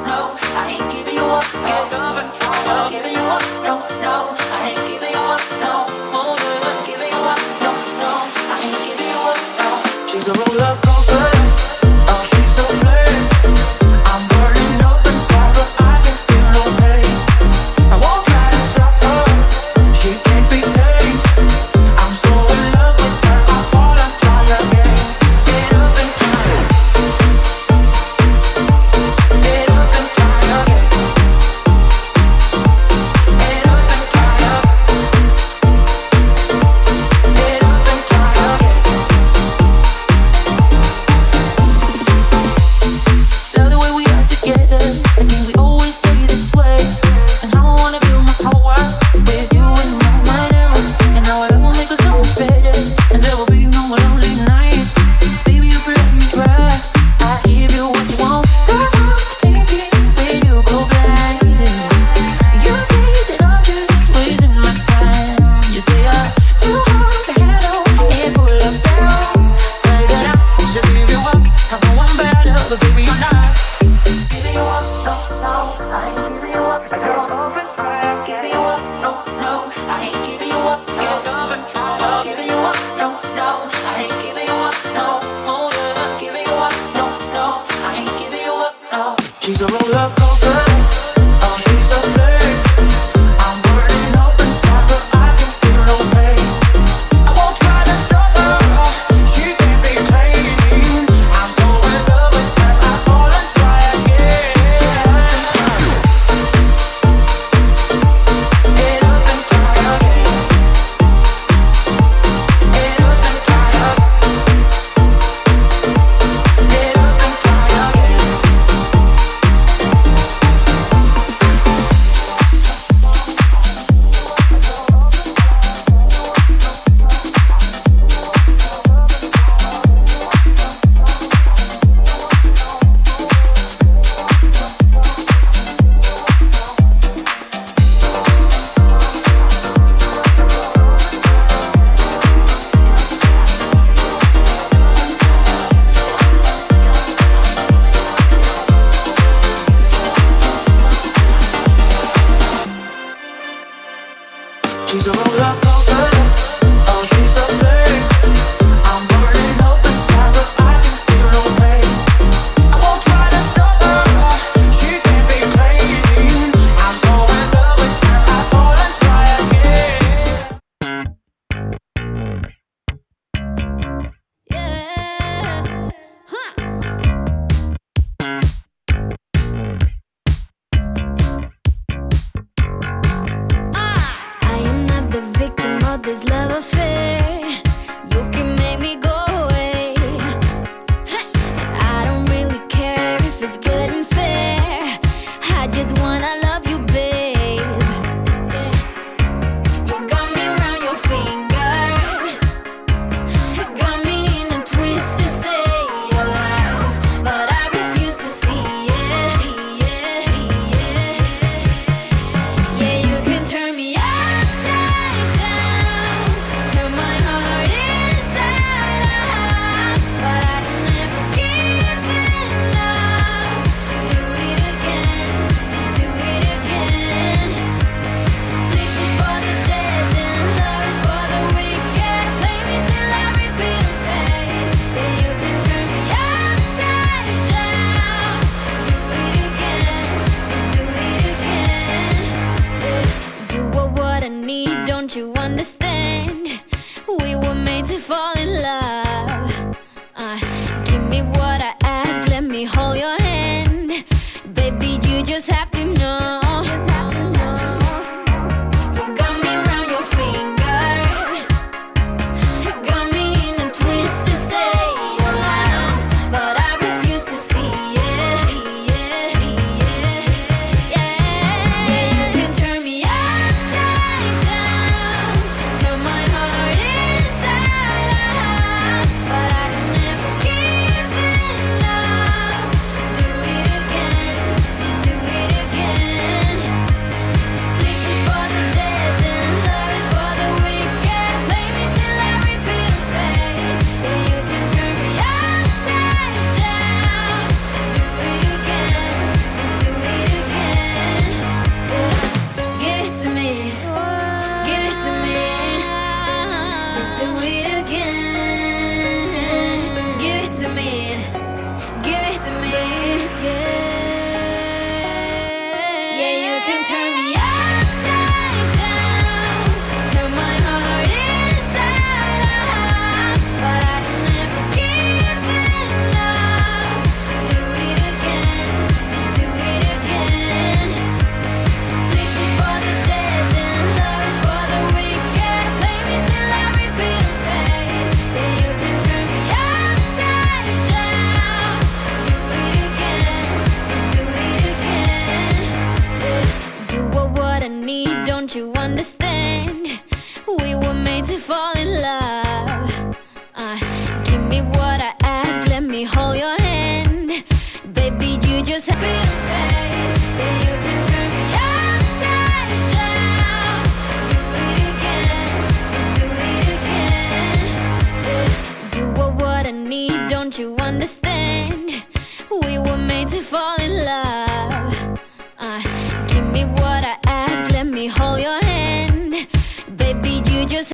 no, I ain't giving you up. Get up and try to giving you up. No, no, I ain't giving you up. No, more than giving you up. No, no, I ain't giving you up. No, she's a roller coaster. Oh, she's so flame. I'm burning up inside, but I can feel no pain. I won't try to stop her. She can't be tamed. I'm so in love with her. I fall and try again. Get up and try. Get up and try again. Get up and try again. Get up and try again. Love the way we are together. I think we always stay this way. And I wanna build my whole world with you in my mirror. And now it will make us so much better. And there will be no more lonely nights. Baby, you can let me try. I give you what you want. Take it when you go blind. You say that I'm just wasting my time. You say I'm too hard to handle and full of doubts. Say that I should give you up. I'm someone better, but baby, you're not. Giving you up, no, no, I ain't giving you up. Get up and try, giving you up, no, no, I ain't giving you up. Get up and try, giving you up, no, no, I ain't giving you up, no, more than giving you up, no, no, I ain't giving you up, no. She's a roller coaster, oh, she's a flame. I'm burning up inside, but I can feel no pain. I won't try to stop her, she can't be tamed. I'm so in love with her, I fall and try again. Get up and try again. Get up and try again. Get up and try again. She's a roller coaster, oh, she's a flame. I'm burning up inside, but I can feel no pain. I won't try to stop her, she can't be tamed. I'm so in love with her, I fall and try again. Yeah. Huh. I am not the victim of this love affair. You can make me go away. I don't really care if it's good and fair. I just wanna love you, babe. You got me around your finger. Got me in a twisted state of life, but I refuse to see it. Yeah, you can turn me upside down, turn my heart inside out, but I can never give up. Do it again, just do it again. Sleep is for the dead and love is for the wicked. Play me till I repeat and fade. Yeah, you can turn me upside down. Do it again, just do it again. You are what I need, don't you understand? We were made to fall in love. Give me what I ask, let me hold your hand. Baby, you just have to know. You got me around your finger. Got me in a twisted state of life, but I refuse to see it. Yeah, you can turn me upside down, I need, don't you understand? We were made to fall